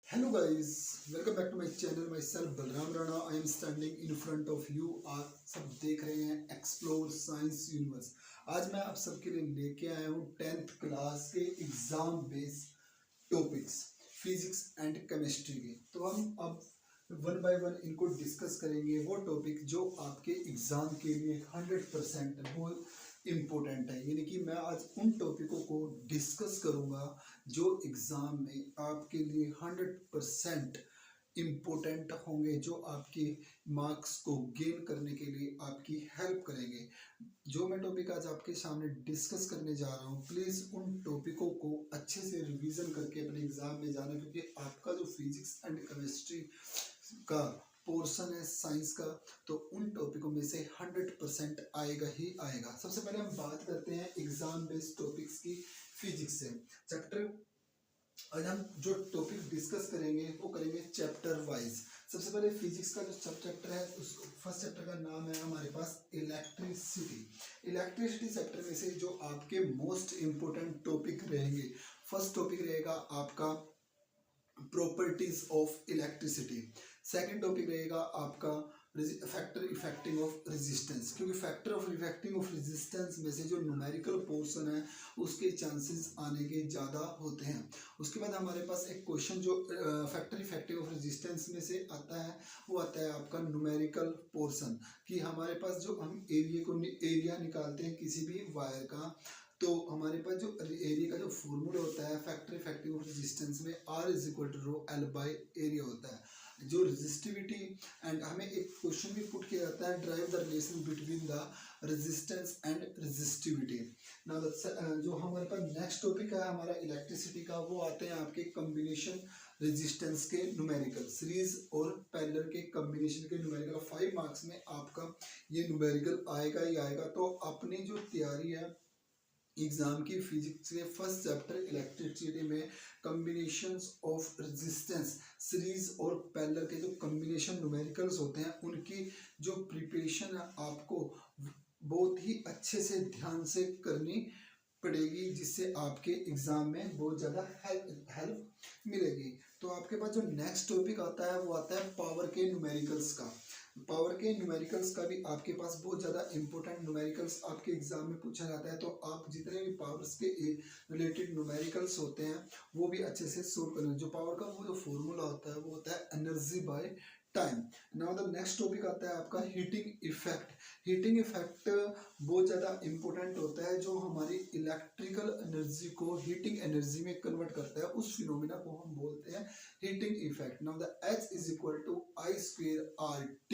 Hello guys, welcome back to my channel. Myself Balram Rana. I am standing in front of you. आप सब देख रहे हैं explore science universe. आज मैं आप सबके लिए लेके आया हूँ 10th क्लास के exam based topics physics and chemistry के। तो हम अब वन बाय वन इनको डिस्कस करेंगे। वो टॉपिक जो आपके एग्जाम के लिए 100% वो इम्पोर्टेंट है, यानी कि मैं आज उन टॉपिकों को डिस्कस करूंगा जो एग्ज़ाम में आपके लिए 100% इम्पोर्टेंट होंगे, जो आपके मार्क्स को गेन करने के लिए आपकी हेल्प करेंगे। जो मैं टॉपिक आज आपके सामने डिस्कस करने जा रहा हूँ, प्लीज़ उन टॉपिकों को अच्छे से रिवीजन करके अपने एग्ज़ाम में जाना, क्योंकि आपका जो फिजिक्स एंड केमिस्ट्री का पोर्शन है साइंस का, तो उन टॉपिकों में से 100% आएगा ही आएगा। सबसे पहले हम बात करते हैं एग्जाम बेस्ड टॉपिक्स की फिजिक्स से। चैप्टर आज हम जो टॉपिक डिस्कस करेंगे वो करेंगे चैप्टर वाइज। सबसे पहले फिजिक्स का जो सब चैप्टर है, उस फर्स्ट चैप्टर का नाम है हमारे पास इलेक्ट्रिसिटी। इलेक्ट्रिसिटी चैप्टर में से जो आपके मोस्ट इम्पोर्टेंट टॉपिक रहेंगे, फर्स्ट टॉपिक रहेगा आपका properties of electricity. Second topic रहेगा आपका फैक्टर इफेक्टिंग ऑफ रेजिस्टेंस, क्योंकि factor of affecting of resistance में से जो न्यूमेरिकल पोर्शन है उसके चांसेस आने के ज़्यादा होते हैं। उसके बाद हमारे पास एक क्वेश्चन जो फैक्टर इफेक्टिंग ऑफ रेजिस्टेंस में से आता है, वो आता है आपका न्यूमेरिकल पोर्शन, कि हमारे पास जो हम एरिया निकालते हैं किसी भी वायर का, तो हमारे पास जो एरिया का जो फॉर्मूला होता है फैक्टर इफेक्टिव ऑफ रेजिस्टेंस में R is equal to rho L by area होता है। जो रेजिस्टिविटी एंड हमें एक क्वेश्चन भी पुट किया जाता है, drive the relation between the resistance and resistivity. ना जो हमारे पास नेक्स्ट टॉपिक है हमारा इलेक्ट्रिसिटी का, वो आते हैं आपके कम्बिनेशन रेजिस्टेंस के न्यूमेरिकल, सीरीज और पैरेलल के कम्बिनेशन के न्यूमेरिकल। 5 मार्क्स में आपका ये न्यूमेरिकल आएगा ही आएगा। तो अपनी जो तैयारी है एग्जाम की फिजिक्स के फर्स्ट चैप्टर इलेक्ट्रिसिटी में कम्बिनेशंस ऑफ रेजिस्टेंस, सीरीज और पैरेलल के जो कम्बिनेशन न्यूमेरिकल्स होते हैं, उनकी जो प्रिपरेशन है आपको बहुत ही अच्छे से ध्यान से करनी पड़ेगी, जिससे आपके एग्जाम में बहुत ज़्यादा हेल्प मिलेगी। तो आपके पास जो नेक्स्ट टॉपिक आता है वो आता है पावर के न्यूमेरिकल्स का। पावर के न्यूमेरिकल्स का भी आपके पास बहुत ज़्यादा इंपॉर्टेंट न्यूमेरिकल्स आपके एग्जाम में पूछा जाता है। तो आप जितने भी पावर्स के रिलेटेड न्यूमेरिकल्स होते हैं वो भी अच्छे से सोल्व करें। जो पावर का वो जो फॉर्मूला होता है वो होता है energy by time. Now the next topic आता है आपका हीटिंग इफेक्ट। हीटिंग इफेक्ट बहुत ज़्यादा इंपॉर्टेंट होता है, जो हमारी इलेक्ट्रिकल एनर्जी को हीटिंग एनर्जी में कन्वर्ट करता है। उस फिनोमिना को हम बोलते हैं heating effect. Now the H is equal to I square RT।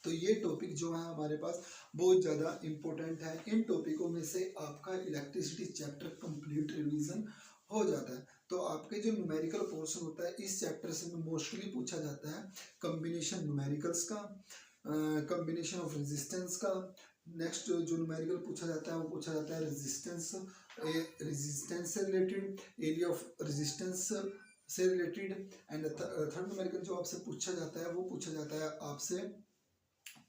तो ये टॉपिक जो है हमारे पास बहुत ज़्यादा इंपॉर्टेंट है। इन टॉपिकों में से आपका इलेक्ट्रिसिटी चैप्टर कंप्लीट रिवीजन हो जाता है। तो आपके जो न्यूमेरिकल पोर्शन होता है इस चैप्टर से मोस्टली पूछा जाता है कम्बिनेशन न्यूमेरिकल्स का, कम्बिनेशन ऑफ रेजिस्टेंस का। नेक्स्ट जो न्यूमेरिकल पूछा जाता है वो पूछा जाता है रेजिस्टेंस से रिलेटेड, एरिया ऑफ रेजिस्टेंस से रिलेटेड। एंड थर्ड न्यूमेरिकल जो आपसे पूछा जाता है वो पूछा जाता है आपसे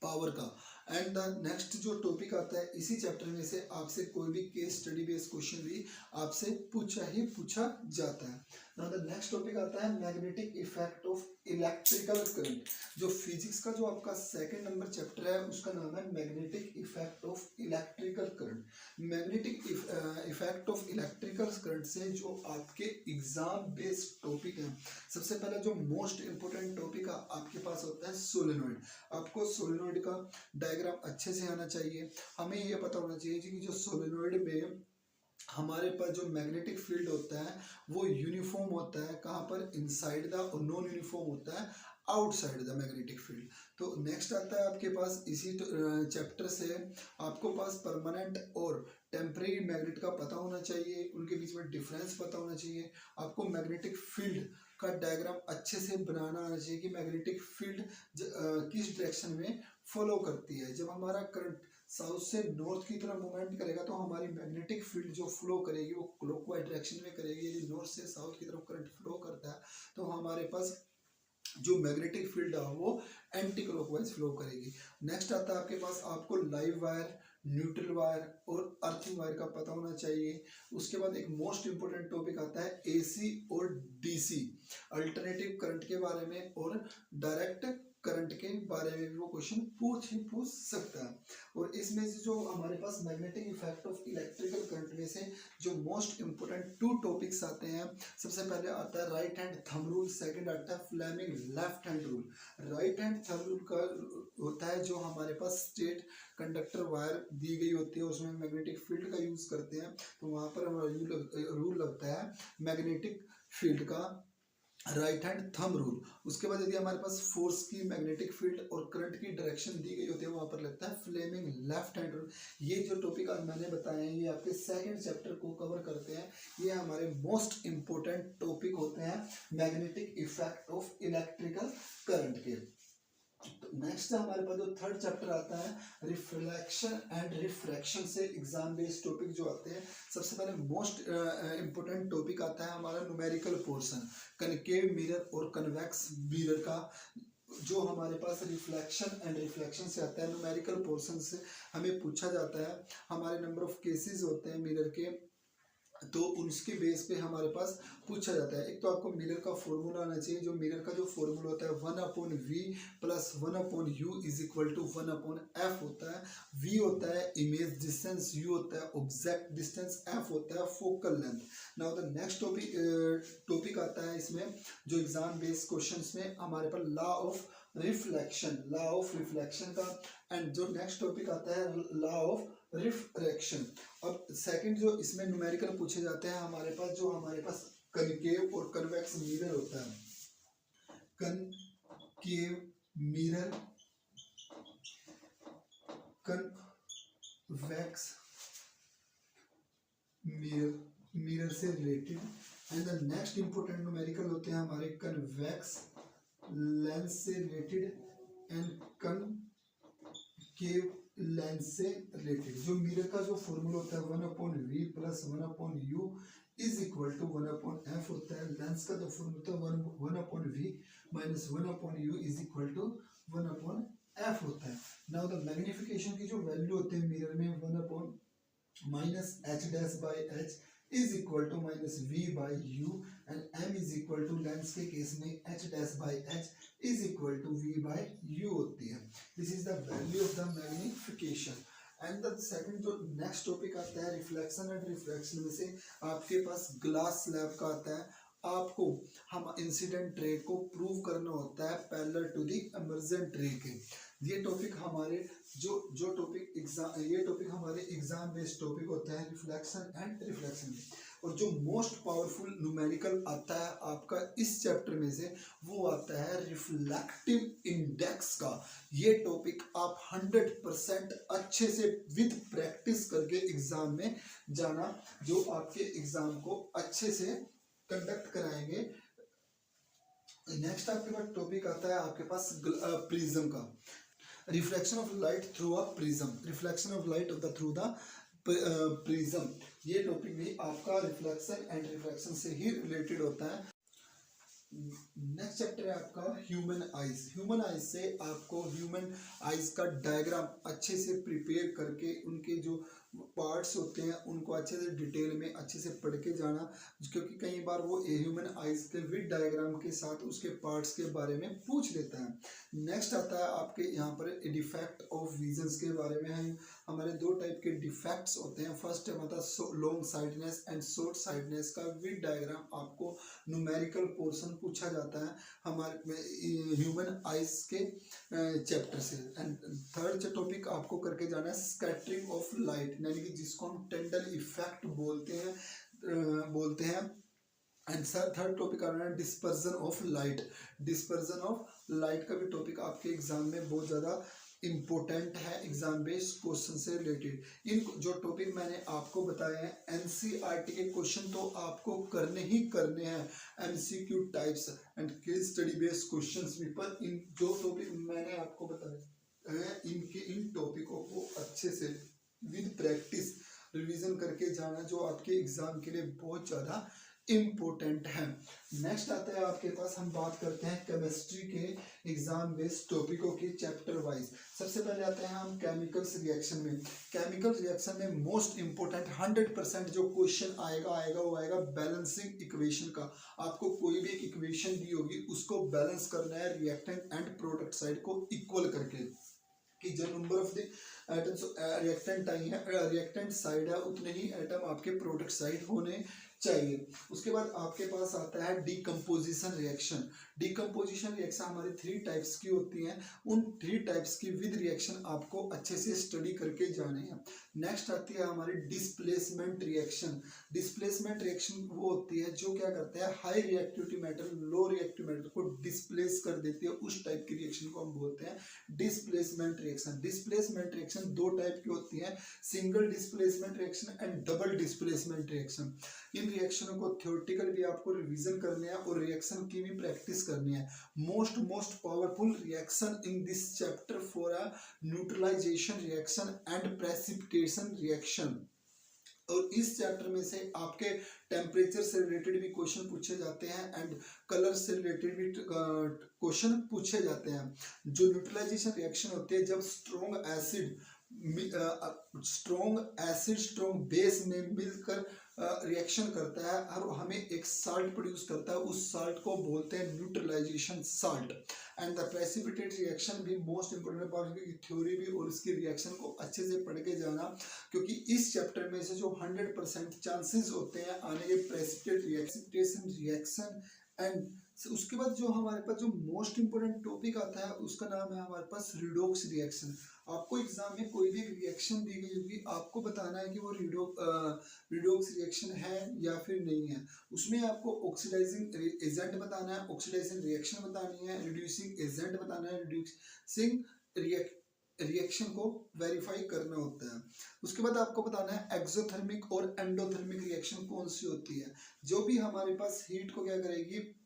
पावर का। एंड द नेक्स्ट जो टॉपिक आता है इसी चैप्टर में से आपसे कोई भी केस स्टडी बेस्ड क्वेश्चन भी आपसे पूछा जाता है। नाउ द नेक्स्ट टॉपिक आता है magnetic effect of electrical current. जो फिजिक्स का जो आपका सेकंड नंबर चैप्टर है उसका नाम है magnetic effect of electrical current. Magnetic effect of electrical current से जो आपके एग्जाम बेस्ड टॉपिक है, सबसे पहला जो मोस्ट इंपोर्टेंट टॉपिक आपके पास होता है सोलेनोइड। आपको सोलेनोइड का डायग्राम अच्छे से आना चाहिए। हमें ये पता होना चाहिए कि जो सोलेनोइड में हमारे पास जो मैग्नेटिक फील्ड होता है वो यूनिफॉर्म होता है, कहाँ पर, इनसाइड द, और नॉन यूनिफॉर्म होता है आउटसाइड द मैग्नेटिक फील्ड। तो नेक्स्ट आता है आपके पास इसी चैप्टर से आपको पास परमानेंट और टेम्परेरी मैग्नेट का पता होना चाहिए, उनके बीच में डिफरेंस पता होना चाहिए। आपको मैग्नेटिक फील्ड का डायग्राम अच्छे से बनाना आना चाहिए कि मैग्नेटिक फील्ड किस डायरेक्शन में फॉलो करती है। जब हमारा करंट साउथ से नॉर्थ की तरफ मूवमेंट करेगा तो हमारी मैग्नेटिक फील्ड जो फ्लो करेगी वो क्लॉकवाइज डायरेक्शन में करेगी। यदि नॉर्थ से साउथ की तरफ करंट फ्लो करता है तो हमारे पास जो मैग्नेटिक फील्ड है वो एंटी क्लॉकवाइज फ्लो करेगी। नेक्स्ट आता है आपके पास आपको लाइव वायर न्यूट्रल वायर और अर्थिंग वायर का पता होना चाहिए। उसके बाद एक मोस्ट इंपोर्टेंट टॉपिक आता है एसी और डीसी, अल्टरनेटिव करंट के बारे में और डायरेक्ट करंट के बारे में भी वो क्वेश्चन पूछ सकता है। और इसमें से जो हमारे पास magnetic effect of electrical current में से जो मोस्ट इंपोर्टेंट 2 टॉपिक्स आते हैं, सबसे पहले आता है right hand thumb rule, second आता है Fleming left hand rule. Right hand thumb rule का होता है जो हमारे पास स्ट्रेट कंडक्टर वायर दी गई होती है, उसमें मैग्नेटिक फील्ड का यूज करते हैं, तो वहां पर हमारा रूल लगता है मैग्नेटिक फील्ड का, राइट हैंड थंब रूल। उसके बाद यदि हमारे पास फोर्स की, मैग्नेटिक फील्ड और करंट की डायरेक्शन दी गई होती है, वहां पर लगता है फ्लेमिंग लेफ्ट हैंड रूल। ये जो टॉपिक आज मैंने बताए हैं ये आपके सेकंड चैप्टर को कवर करते हैं। ये हमारे मोस्ट इंपोर्टेंट टॉपिक होते हैं magnetic effect of electrical current के। तो नेक्स्ट हमारे पास जो थर्ड चैप्टर आता है रिफ्लेक्शन एंड रिफ्रैक्शन से एग्जाम बेस्ड टॉपिक जो आते हैं। सबसे पहले मोस्ट इंपोर्टेंट टॉपिक आता है हमारा न्यूमेरिकल पोर्शन, कनकेव मिरर और कन्वेक्स मिरर का। जो हमारे पास रिफ्लेक्शन एंड रिफ्लेक्शन से आता है, न्यूमेरिकल पोर्शन से हमें पूछा जाता है, हमारे नंबर ऑफ केसेस होते हैं मिरर के, तो उसके बेस पे हमारे पास पूछा जाता है। एक तो आपको मिरर का फॉर्मूला आना चाहिए, जो मिरर का जो फॉर्मूला होता है 1/v plus 1/u is equal to 1/f होता है। v होता है इमेज डिस्टेंस, u होता है ऑब्जेक्ट डिस्टेंस, f होता है focal length. Now the next topic आता है इसमें जो एग्जाम बेस्ड क्वेश्चंस में हमारे पास लॉ ऑफ रिफ्लेक्शन का। एंड जो नेक्स्ट टॉपिक आता है लॉ ऑफ रिफ्रैक्शन। अब सेकंड जो इसमें न्यूमेरिकल पूछे जाते हैं हमारे पास, जो हमारे पास कनकेव और कन्वेक्स मिरर होता है, कनकेव मिरर, कन्वेक्स मिरर से related. And the next important numerical होते हैं हमारे कन्वेक्स लेंस से रिलेटेड एंड कनकेव लेंस से रिलेटेड। जो मिरर का जो फॉर्मूला होता है 1/v plus 1/u is equal to 1/f होता है। लेंस का जो फॉर्मूला होता है 1/v minus 1/u is equal to 1/f होता है। नाउ द मैग्निफिकेशन की जो वैल्यू होते हैं मिरर में 1/ minus h dash by h is equal to minus v by u and m is equal to lens के केस में h dash by h is equal to v by u होती है। This is the value of the magnification. And the second जो next topic आता है reflection and refraction में से आपके पास ग्लास स्लैब का आता है। आपको हम इंसिडेंट रे को प्रूव करना होता है पैरेलल टू द इमर्जेंट रे के। ये टॉपिक हमारे जो टॉपिक एग्जाम, ये टॉपिक हमारे एग्जाम बेस्ड टॉपिक होता है रिफ्लेक्शन एंड रिफ्लेक्शन में। और जो मोस्ट पावरफुल न्यूमेरिकल आता है आपका इस चैप्टर में से, वो आता है रिफ्लेक्टिव इंडेक्स का। ये टॉपिक आप 100% अच्छे से विद प्रैक्टिस करके एग्जाम में जाना, जो आपके एग्जाम को अच्छे से कंडक्ट कराएंगे। नेक्स्ट आपके पास टॉपिक आता है आपके पास प्रिज्म का, reflection of light through a prism, reflection of light through the prism. ये टॉपिक भी आपका रिफ्लेक्शन एंड रिफ्रैक्शन से ही रिलेटेड होता है। नेक्स्ट चैप्टर है आपका ह्यूमन आइज। ह्यूमन आइज से आपको ह्यूमन आइज का डायग्राम अच्छे से प्रिपेयर करके उनके जो पार्ट्स होते हैं उनको अच्छे से डिटेल में अच्छे से पढ़ के जाना, क्योंकि कई बार वो ह्यूमन आइज के विद डायग्राम के साथ उसके पार्ट्स के बारे में पूछ लेता है। नेक्स्ट आता है आपके यहाँ पर डिफेक्ट ऑफ विजन्स के बारे में है। हमारे 2 टाइप के डिफेक्ट्स होते हैं। फर्स्ट है मतलब long sightedness and short sightedness का विद डायग्राम आपको न्यूमेरिकल पोर्शन पूछा जाता है हमारे ह्यूमन आइज के चैप्टर से। एंड थर्ड टॉपिक आपको करके जाना है स्कैटरिंग ऑफ लाइट, यानी कि जिसको हम टेंडल इफेक्ट बोलते हैं। एंड थर्ड टॉपिक आ रहा है dispersion of light. Dispersion of light का भी टॉपिक आपके एग्जाम में बहुत ज़्यादा इम्पोर्टेंट है, एग्जाम बेस्ड क्वेश्चन से रिलेटेड। इन जो टॉपिक मैंने आपको बताए हैं एनसीईआरटी के क्वेश्चन तो आपको करने ही करने हैं, MCQ types and case study based questions भी। पर इन जो टॉपिक मैंने आपको बताए हैं इन टॉपिकों को अच्छे से विद प्रैक्टिस रिवीजन करके जाना, जो आपके एग्जाम के लिए बहुत ज़्यादा इम्पोर्टेंट है। नेक्स्ट आता है आपके पास, हम बात करते हैं केमिस्ट्री के एग्जाम बेस्ड टॉपिकों की चैप्टर वाइज। सबसे पहले आते हैं हम केमिकल्स रिएक्शन में। केमिकल रिएक्शन में मोस्ट इंपोर्टेंट 100% जो क्वेश्चन आएगा वो आएगा बैलेंसिंग इक्वेशन का। आपको कोई भी एक इक्वेशन दी होगी, उसको बैलेंस करना है रिएक्टेंट एंड प्रोडक्ट साइड को इक्वल करके, कि जो number of the atoms reactant side है उतने ही एटम आपके प्रोडक्ट साइड होने चाहिए। उसके बाद आपके पास आता है डीकम्पोजिशन रिएक्शन। डीकम्पोजिशन रिएक्शन हमारी 3 टाइप्स की होती हैं, उन 3 टाइप्स की विद रिएक्शन आपको अच्छे से स्टडी करके जाने हैं। नेक्स्ट आती है हमारी डिस्प्लेसमेंट रिएक्शन। डिस्प्लेसमेंट रिएक्शन वो होती है जो क्या करते हैं, high reactivity matter low reactive matter को डिस्प्लेस कर देती है, उस टाइप की रिएक्शन को हम बोलते हैं displacement reaction. Displacement reaction 2 type की होती है, single displacement reaction and double displacement reaction. इन रिएक्शनों को थ्योरेटिकल भी आपको रिवीजन करने हैं और रिएक्शन की भी प्रैक्टिस करनी है। Most powerful reaction in this chapter for a neutralization reaction and precipitation reaction. और इस चैप्टर में से आपके टेम्परेचर से रिलेटेड भी क्वेश्चन पूछे जाते हैं एंड कलर से रिलेटेड भी क्वेश्चन पूछे जाते हैं। जो न्यूट्रलाइजेशन रिएक्शन होती है, जब स्ट्रॉन्ग स्ट्रॉन्ग बेस में मिलकर रिएक्शन करता है और हमें एक साल्ट प्रोड्यूस करता है, उस साल्ट को बोलते हैं neutralization salt. And the precipitate reaction भी मोस्ट इंपोर्टेंट पार्ट की थ्योरी भी और इसकी रिएक्शन को अच्छे से पढ़ के जाना, क्योंकि इस चैप्टर में से जो 100% चांसेस होते हैं आने के प्रेसिपिटेशन रिएक्शन एंड उसके बाद जो हमारे पास जो मोस्ट इंपोर्टेंट टॉपिक आता है उसका नाम है हमारे पास रिडोक्स रिएक्शन। आपको एग्जाम में कोई भी रिएक्शन दी गई होगी, आपको बताना है कि वो रिडोक्स रिएक्शन है या फिर नहीं है। उसमें आपको ऑक्सीडाइजिंग एजेंट बताना है, ऑक्सीडाइजिंग रिएक्शन बतानी है, रिड्यूसिंग एजेंट बताना है, रिड्यूसिंग रिएक्शन को वेरीफाई करना होता है। उसके बाद आपको बताना है एक्सोथर्मिक और एंडोथर्मिक रिएक्शन कौन सी होती है। जो भी हमारे पास हीट को क्या करेगी,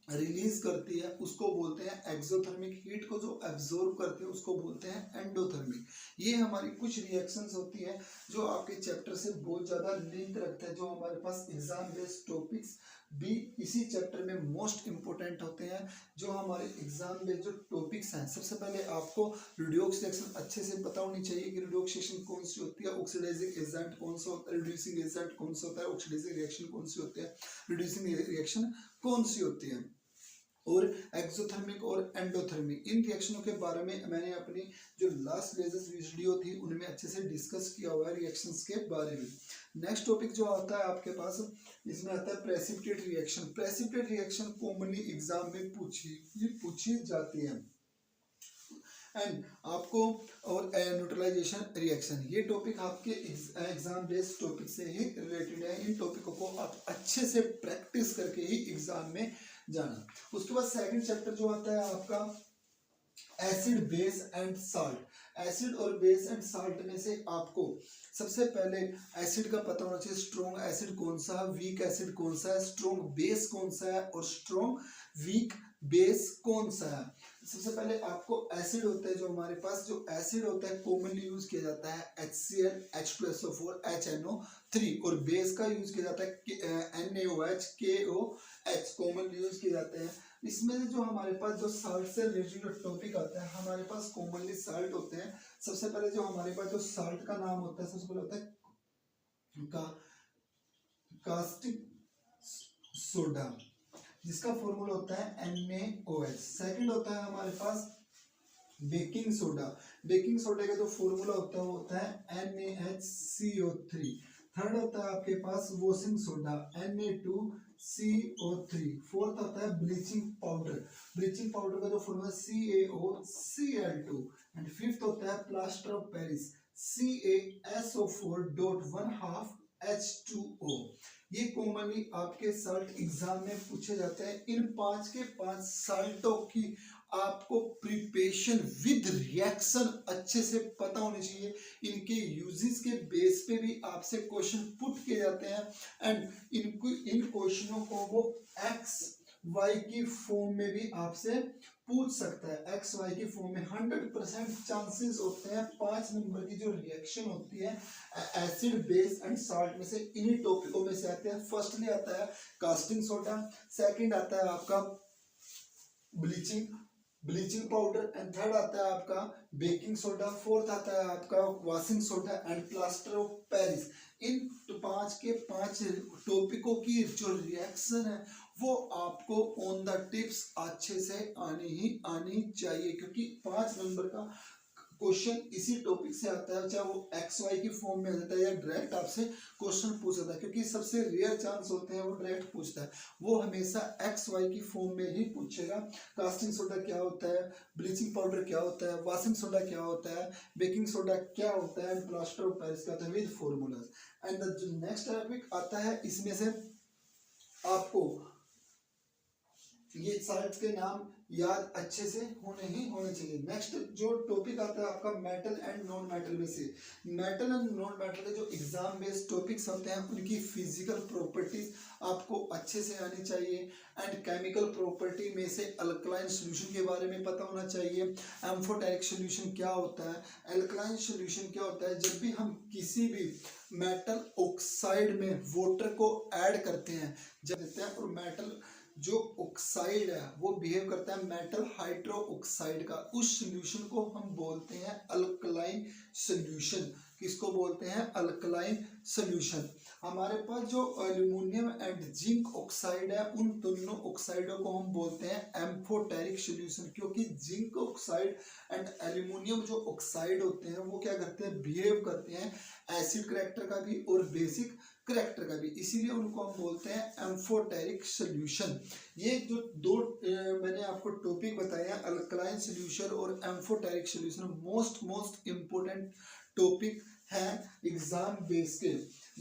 रिलीज करती है, उसको बोलते हैं एक्सोथर्मिक। हीट को जो एब्जॉर्ब करते हैं उसको बोलते हैं एंडोथर्मिक। ये हमारी कुछ रिएक्शंस होती हैं जो आपके चैप्टर से बहुत ज़्यादा लिंक रखते हैं, जो हमारे पास एग्जाम बेस्ड टॉपिक्स भी इसी चैप्टर में मोस्ट इंपोर्टेंट होते हैं। जो हमारे एग्जाम में जो टॉपिक्स हैं, सबसे पहले आपको रिडोक्स रिएक्शन अच्छे से पता होनी चाहिए कि रिडोक्स रिएक्शन कौन सी होती है, ऑक्सीडाइजिंग एजेंट कौन सा होता है, रिड्यूसिंग एजेंट कौन सा होता है, ऑक्सीडाइजिंग रिएक्शन कौन सी होती है, रिड्यूसिंग रिएक्शन कौन सी होती है, और एक्सोथर्मिक और एंडोथर्मिक। इन रिएक्शनों के बारे में मैंने अपनी जो लास्ट लेजेस वीडियो थी उनमें अच्छे से डिस्कस किया हुआ है रिएक्शंस के बारे में। नेक्स्ट टॉपिक जो आता है आपके पास, इसमें आता है precipitate reaction. Precipitate reaction commonly exam में पूछी जाती है एंड आपको, और न्यूट्रलाइजेशन रिएक्शन, ये टॉपिक आपके एग्जाम बेस्ड टॉपिक से ही रिलेटेड है। इन टॉपिकों को आप अच्छे से प्रैक्टिस करके ही एग्जाम में जाना। उसके बाद सेकंड चैप्टर जो आता है आपका acid base and salt. Acid और बेस एंड साल्ट में से आपको सबसे पहले एसिड का पता होना चाहिए, स्ट्रॉन्ग एसिड कौन सा है, वीक एसिड कौन सा है, स्ट्रॉन्ग बेस कौन सा है और स्ट्रॉन्ग वीक बेस कौन सा है। सबसे पहले आपको एसिड होता है, जो हमारे पास जो एसिड होता है कॉमनली यूज किया जाता है HCl, H2SO4, HNO3, और बेस का यूज किया जाता है NaOH, KOH कॉमनली यूज किए जाते हैं। इसमें जो हमारे पास जो साल्ट से रिलेटेड टॉपिक आता है, हमारे पास कॉमनली साल्ट होते हैं। सबसे पहले जो हमारे पास जो साल्ट का नाम होता है, सबसे पहले होता है कास्टिक सोडा, जिसका फॉर्मूला होता है NaOH। सेकंड होता है हमारे पास बेकिंग सोडा। बेकिंग सोडा का जो फॉर्मूला होता है वो होता है NaHCO3। थर्ड होता है आपके पास वॉशिंग सोडा, Na2CO3। फोर्थ होता है ब्लीचिंग पाउडर। ब्लीचिंग पाउडर का जो फॉर्मूला CaOCl2। एंड फिफ्थ होता है प्लास्टर ऑफ पेरिस, CaSO4.12H2O। ये कॉमनली आपके साल्ट एग्जाम में पूछे जाते हैं। इन 5 के 5 साल्टों की आपको प्रिपरेशन विद रिएक्शन अच्छे से पता होनी चाहिए। इनके यूजेस के बेस पे भी आपसे क्वेश्चन पुट किए जाते हैं एंड इन क्वेश्चनों को वो एक्स वाई की फॉर्म में भी आपसे पूछ सकता है एक्स वाई की फॉर्म में 100% चांसेस होते हैं 5 नंबर की जो रिएक्शन होती है एसिड बेस एंड साल्ट में से इन्हीं टॉपिकों में से आते हैं। फर्स्टली आता है कास्टिंग सोडा, सेकंड आता है आपका ब्लीचिंग पाउडर एंड थर्ड आता है आपका बेकिंग सोडा, फोर्थ आता है आपका washing soda and plaster of Paris. इन 5 के 5 टॉपिकों की जो रिएक्शन है वो आपको ऑन द टिप्स अच्छे से आनी चाहिए, क्योंकि 5 नंबर का क्वेश्चन इसी टॉपिक से आता है, चाहे वो एक्स वाई की फॉर्म में आता है या डायरेक्ट आपसे क्वेश्चन पूछता है, क्योंकि सबसे रेयर चांस होते हैं वो डायरेक्ट पूछता है, वो हमेशा एक्स वाई की फॉर्म में ही पूछेगा। कास्टिंग सोडा क्या होता है, ब्लीचिंग पाउडर क्या होता है, वॉशिंग सोडा क्या होता है, बेकिंग सोडा क्या होता है एंड प्लास्टर ऑफ पेरिस क्या होता है विद फॉर्मूलाज। एंड जो नेक्स्ट टॉपिक आता है इसमें से आपको ये साल्ट के नाम याद अच्छे से होने चाहिए। नेक्स्ट जो टॉपिक आता है आपका मेटल एंड नॉन मेटल में से, मेटल एंड नॉन मेटल के जो एग्जाम बेस्ड टॉपिक्स होते हैं उनकी फिजिकल प्रॉपर्टीज आपको अच्छे से आनी चाहिए। एंड केमिकल प्रॉपर्टी में से अल्कलाइन सॉल्यूशन के बारे में पता होना चाहिए। एम्फोटेरिक सॉल्यूशन क्या होता है, अल्कलाइन सॉल्यूशन क्या होता है, जब भी हम किसी भी मेटल ऑक्साइड में वाटर को ऐड करते हैं जब देते हैं, और मेटल जो ऑक्साइड है वो बिहेव करता है मेटल हाइड्रो ऑक्साइड का, उस सॉल्यूशन को हम बोलते हैं अल्कलाइन सॉल्यूशन। किसको बोलते हैं, अल्कलाइन सॉल्यूशन। हमारे पास जो एल्यूमिनियम एंड जिंक ऑक्साइड है उन दोनों ऑक्साइडों को हम बोलते हैं एम्फोटेरिक सॉल्यूशन, क्योंकि जिंक ऑक्साइड एंड एल्यूमिनियम जो ऑक्साइड होते हैं वो क्या करते हैं, बिहेव करते हैं एसिड करैक्टर का भी और बेसिक करैक्टर का भी, इसीलिए उनको हम बोलते हैं एम्फोटेरिक सॉल्यूशन। ये जो दो मैंने आपको टॉपिक बताया अल्कलाइन सॉल्यूशन और amphoteric solution, most important topic है एग्जाम बेस के।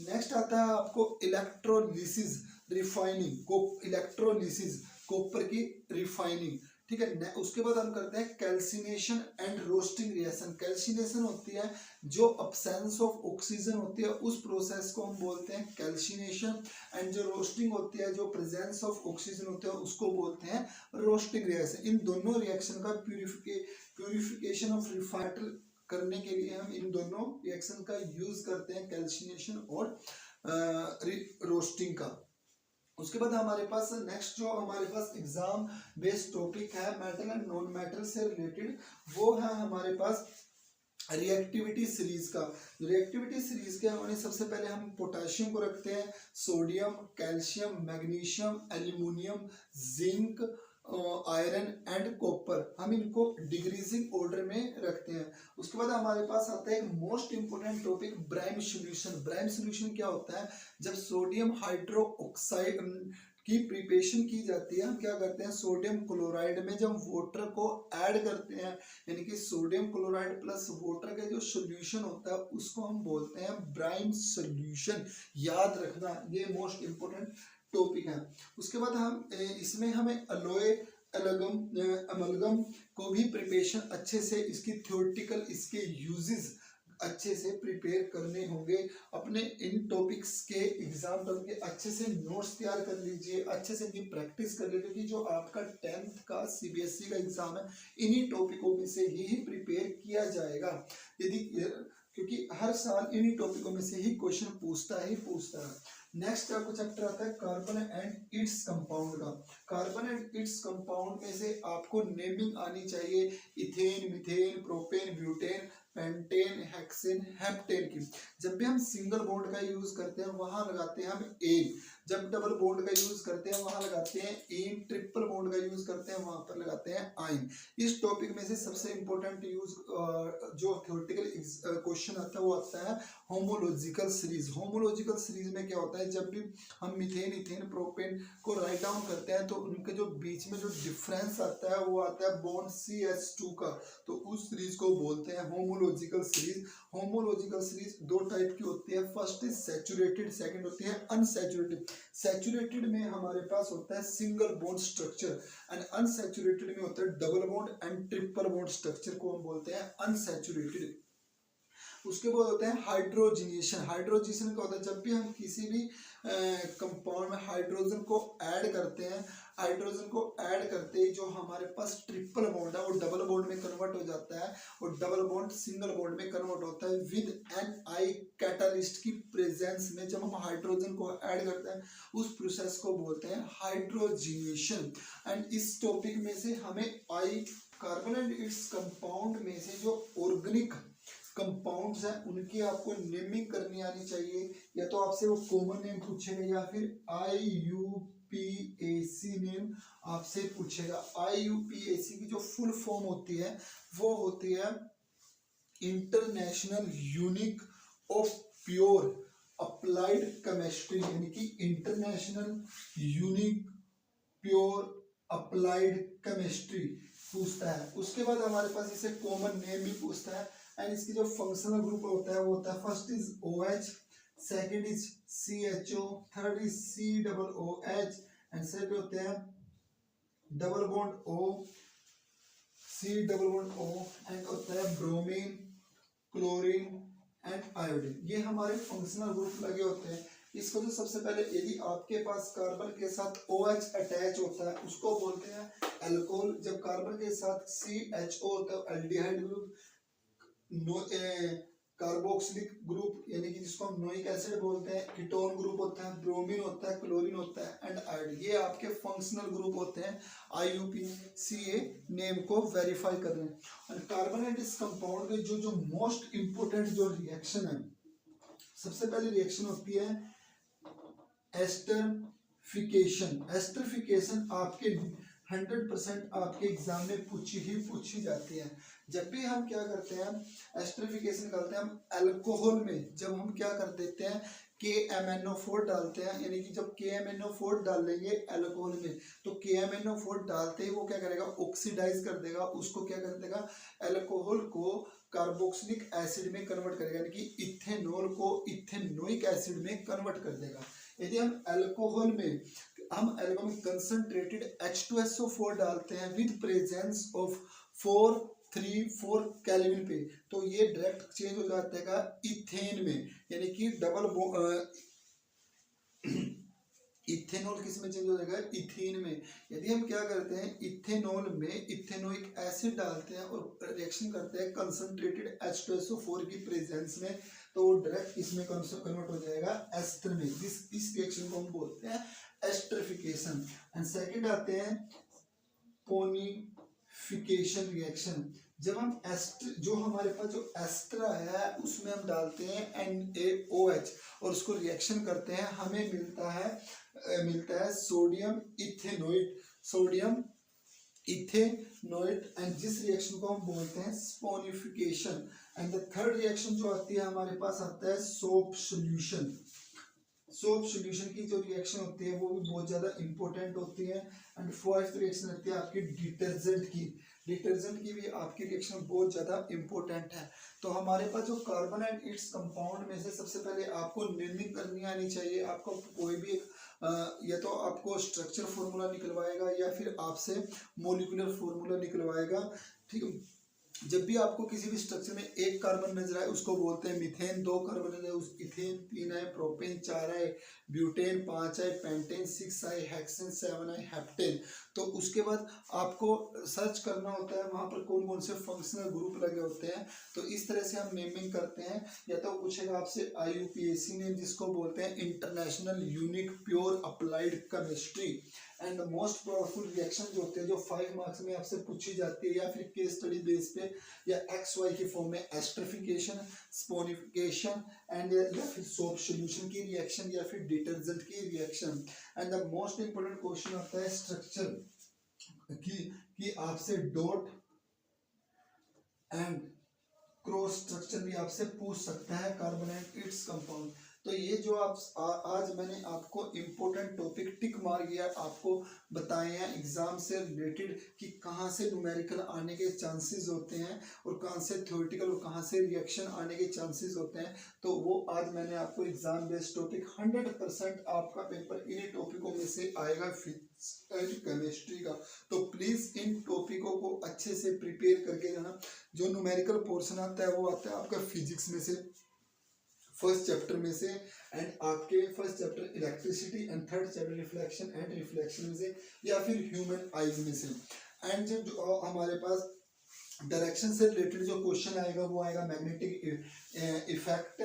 नेक्स्ट आता है आपको इलेक्ट्रोलिसिस रिफाइनिंग को, इलेक्ट्रोलिसिस कॉपर की रिफाइनिंग, ठीक है। उसके बाद हम करते हैं calcination and roasting reaction. Calcination होती है जो अब्सेंस ऑफ ऑक्सीजन होती है उस प्रोसेस को हम बोलते हैं कैल्सिनेशन, एंड जो रोस्टिंग होती है जो प्रेजेंस ऑफ ऑक्सीजन होता है उसको बोलते हैं रोस्टिंग रिएक्शन। इन दोनों रिएक्शन का प्यूरिफिकेशन ऑफ रिफाइनड करने के लिए हम इन दोनों रिएक्शन का यूज करते हैं, कैल्सिनेशन और रोस्टिंग का। उसके बाद हमारे पास नेक्स्ट जो हमारे पास एग्जाम बेस्ड टॉपिक है मेटल एंड नॉन मेटल से रिलेटेड, वो है हमारे पास रिएक्टिविटी सीरीज का। रिएक्टिविटी सीरीज के हमारे सबसे पहले हम पोटेशियम को रखते हैं, sodium, calcium, magnesium, aluminium, zinc, iron and copper, हम इनको डिक्रीजिंग ऑर्डर में रखते हैं। उसके बाद हमारे पास आता है एक most important topic brine solution. Brine solution क्या होता है, जब सोडियम हाइड्रो ऑक्साइड की प्रिपरेशन की जाती है, हम क्या करते हैं सोडियम क्लोराइड में जब वाटर को ऐड करते हैं, यानी कि सोडियम क्लोराइड प्लस वाटर का जो सॉल्यूशन होता है उसको हम बोलते हैं ब्राइम सॉल्यूशन। याद रखना ये मोस्ट इंपोर्टेंट टॉपिक है। उसके बाद हम इसमें हमें अमलगम को भी प्रिपरेशन अच्छे से, इसकी थ्योरेटिकल इसके यूजेस अच्छे से प्रिपेयर करने होंगे। अपने इन टॉपिक्स के एग्जाम के अच्छे से नोट्स तैयार कर लीजिए, अच्छे से इनकी प्रैक्टिस कर लीजिए, क्योंकि जो आपका 10th का सीबीएसई का एग्जाम है इन्हीं टॉपिकों में से ही प्रिपेयर किया जाएगा, यदि क्योंकि हर साल इन्हीं टॉपिकों में से ही क्वेश्चन पूछता है। नेक्स्ट आपको चैप्टर आता है कार्बन एंड इट्स कंपाउंड का। कार्बन एंड इट्स कंपाउंड में से आपको नेमिंग आनी चाहिए, ethane, methane, propane, butane, pentane, hexane, heptane की। जब भी हम सिंगल बॉन्ड का यूज करते हैं वहां लगाते हैं हम एन, जब डबल बॉन्ड का यूज करते हैं वहां लगाते हैं इन, ट्रिपल बॉन्ड का यूज करते हैं वहां पर लगाते हैं आइन। इस टॉपिक में से सबसे इंपॉर्टेंट यूज जो थ्योरेटिकल क्वेश्चन आता है वो आता है होमोलॉजिकल सीरीज। होमोलॉजिकल सीरीज में क्या होता है, जब भी हम मीथेन, इथेन, प्रोपेन को राइट डाउन करते हैं तो उनके जो बीच में जो डिफरेंस आता है वो आता है बॉन्ड CH2 का, तो उस सीरीज को बोलते हैं होमोलॉजिकल सीरीज। होमोलॉजिकल सीरीज दो टाइप की होती है, फर्स्ट इज सैचुरेटेड, सेकंड होती है अनसैचुरेटेड। सैचुरेटेड में हमारे पास होता है single bond structure and unsaturated में होता है double bond and triple bond structure को हम बोलते हैं अनसैचुरेटेड। उसके बाद होता है हाइड्रोजनेशन। हाइड्रोजनेशन क्या होता है, जब भी हम किसी भी कंपाउंड में हाइड्रोजन को ऐड करते हैं, हाइड्रोजन को ऐड करते ही जो हमारे पास ट्रिपल बॉन्ड है वो डबल बॉन्ड में कन्वर्ट हो जाता है और डबल बॉन्ड सिंगल बॉन्ड में कन्वर्ट होता है विद एन आई कैटालिस्ट की प्रेजेंस में। जब हम हाइड्रोजन को ऐड करते हैं उस प्रोसेस को बोलते हैं हाइड्रोजीनेशन। एंड इस टॉपिक में से हमें आई कार्बन एंड इट्स कंपाउंड में से जो ऑर्गेनिक कंपाउंड्स हैं उनकी आपको नेमिंग करनी आनी चाहिए। या तो आपसे वो कॉमन नेम पूछेगा या फिर IUPAC नेम आपसे पूछेगा। IUPAC की जो फुल फॉर्म होती है वो होती है international unique of pure applied chemistry, यानी कि international unique pure applied chemistry पूछता है। उसके बाद हमारे पास इसे कॉमन नेम भी पूछता है। एंड इसकी जो फंक्शनल ग्रुप होता है वो होता है first is OH, second is CHO, third is COOH and second होते हैं double bond O, C double bond O and होता है ब्रोमीन, क्लोरीन एंड आयोडीन। ये हमारे फंक्शनल ग्रुप लगे होते हैं। इसको तो सबसे पहले यदि आपके पास कार्बन के साथ OH अटैच होता है उसको बोलते हैं अल्कोहल। जब कार्बन के साथ CHO होता है एल्डिहाइड ग्रुप, कार्बोक्सिलिक ग्रुप यानी कि जिसको हम नोइक एसिड बोलते हैं, कीटोन ग्रुप होता है, ब्रोमीन होता है, क्लोरीन होता है एंड आयोडीन। ये आपके फंक्शनल ग्रुप होते हैं। IUPAC नेम को वेरीफाई कर रहे हैं। और कार्बन एंड इस कंपाउंड के जो मोस्ट इंपोर्टेंट जो रिएक्शन है, सबसे पहली रिएक्शन होती है एस्टरिफिकेशन। एस्टरिफिकेशन आपके 100% आपके एग्जाम में पूछी जाती है। जब भी हम क्या करते हैं एस्टरिफिकेशन करते हैं, हम अल्कोहल में जब हम क्या कर देते हैं KMnO4 डालते हैं, यानी कि जब KMnO4 डाल लेंगे अल्कोहल में तो KMnO4 डालते ही वो क्या करेगा ऑक्सीडाइज कर देगा, उसको क्या कर देगा अल्कोहल को कार्बोक्सिलिक एसिड में कन्वर्ट करेगा, यानी कि इथेनॉल को इथेनोइक एसिड में कन्वर्ट कर देगा। यदि हम अल्कोहल में कंसंट्रेटेड H2SO4 डालते हैं विद प्रेजेंस ऑफ 434 केल्विन पे तो ये डायरेक्ट चेंज हो जाता है इथेन में, यानी कि डबल इथेनॉल किस में चेंज हो जाएगा इथेन में। यदि हम क्या करते हैं इथेनॉल में इथेनोइक एसिड डालते हैं और रिएक्शन करते हैं कंसंट्रेटेड H2SO4 की प्रेजेंस में तो वो डायरेक्ट इसमें कन्वर्ट हो जाएगा एस्टर में। इस रिएक्शन को हम बोलते हैं एस्टरिफिकेशन। एंड सेकंड आते हैं पोनिफिकेशन रिएक्शन। जब हम जो हमारे पास जो एस्टर है उसमें हम डालते हैं NaOH और उसको रिएक्शन करते हैं, हमें मिलता है सोडियम इथेनोइट एंड जिस रिएक्शन को हम बोलते हैं saponification. And the third reaction जो आती है हमारे पास आता है सोप सॉल्यूशन। सोप सॉल्यूशन की जो रिएक्शन होती है वो भी बहुत ज्यादा इंपॉर्टेंट होती है। एंड फोर्थ रिएक्शन होती है आपकी डिटर्जेंट की भी आपकी रिएक्शन बहुत ज्यादा इंपॉर्टेंट है। तो हमारे पास जो कार्बन एंड इट्स कंपाउंड में से सबसे पहले आपको नेमिंग करनी आनी चाहिए। आपको कोई भी एक या तो आपको स्ट्रक्चर फॉर्मूला निकलवाएगा या फिर आपसे मॉलिक्यूलर फॉर्मूला निकलवाएगा, ठीक है। जब भी आपको किसी भी स्ट्रक्चर में एक कार्बन नजर आए उसको बोलते हैं मीथेन, 2 कार्बन नजर आए उस इथेन, 3 आए प्रोपेन, 4 आए ब्यूटेन, 5 आए पेंटेन, 6 आए हेक्सेन, 7 आए हेप्टेन। तो उसके बाद आपको सर्च करना होता है वहां पर कौन कौन से फंक्शनल ग्रुप लगे होते हैं। तो इस तरह से हम नेमिंग करते हैं। या तो पूछेगा आपसे IUPAC नेम जिसको बोलते हैं international unique pure applied chemistry. And most powerful reaction जो होते हैं जो 5 मार्क्स में आपसे पूछी जाती है या फिर केस स्टडी बेस पे या XY के फॉर्म में एस्टरिफिकेशन, स्पोनिफिकेशन एंड या फिर सोप सॉल्यूशन की रिएक्शन या फिर डिटर्जेंट की reaction. And the most important question आता है स्ट्रक्चर की आपसे डॉट एंड क्रॉस स्ट्रक्चर भी आपसे पूछ सकता है कार्बन एंड इट्स कंपाउंड। तो ये जो आज मैंने आपको इम्पोर्टेंट टॉपिक टिक मार गया आपको बताए हैं एग्जाम से रिलेटेड कि कहाँ से न्यूमेरिकल आने के चांसेस होते हैं और कहाँ से थ्योरेटिकल और कहाँ से रिएक्शन आने के चांसेस होते हैं। तो वो आज मैंने आपको एग्जाम बेस्ड टॉपिक 100% आपका पेपर इन्हीं टॉपिकों में से आएगा फिजिक्स केमिस्ट्री का। तो प्लीज़ इन टॉपिकों को अच्छे से प्रिपेयर करके जाना। जो न्यूमेरिकल पोर्शन आता है वो आता है आपका फिजिक्स में से फर्स्ट चैप्टर में से एंड आपके first chapter electricity and third chapter reflection and reflection में से या फिर ह्यूमन आईज में से। एंड जो हमारे पास डायरेक्शन से रिलेटेड जो क्वेश्चन आएगा वो आएगा magnetic effect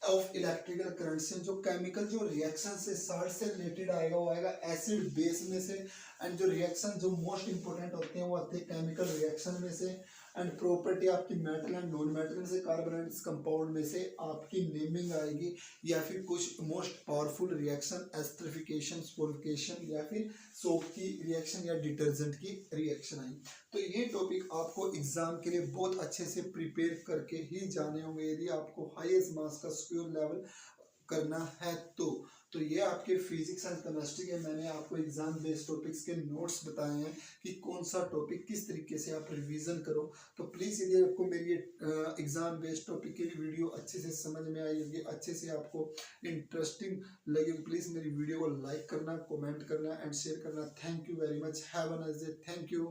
of electrical current से, जो केमिकल जो रिएक्शन से साल्ट से रिलेटेड आएगा वो आएगा एसिड बेस में से। एंड जो रिएक्शन जो मोस्ट इंपोर्टेंट होते हैं वो आते हैं केमिकल रिएक्शन में से। एंड प्रॉपर्टी आपकी मेटल एंड नॉन मेटल में से, कार्बोनेट्स कंपाउंड में से आपकी नेमिंग आएगी, या फिर कुछ मोस्ट पावरफुल रिएक्शन एस्टरिफिकेशन, सॉल्फिकेशन, या फिर सोप की रिएक्शन या डिटर्जेंट की रिएक्शन आई। तो ये टॉपिक आपको एग्जाम के लिए बहुत अच्छे से प्रिपेयर करके ही जाने होंगे यदि आपको हाईएस्ट मार्क्स का सिक्योर लेवल करना है तो ये आपके फिजिक्स एंड केमिस्ट्री के मैंने आपको एग्जाम बेस्ड टॉपिक्स के नोट्स बताए हैं कि कौन सा टॉपिक किस तरीके से आप रिवीजन करो। तो प्लीज़ यदि आपको मेरी एग्जाम बेस्ड टॉपिक की वीडियो अच्छे से समझ में आई होगी, अच्छे से आपको इंटरेस्टिंग लगी, प्लीज़ मेरी वीडियो को लाइक करना, कमेंट करना एंड शेयर करना। Thank you very much, have a nice day, thank you.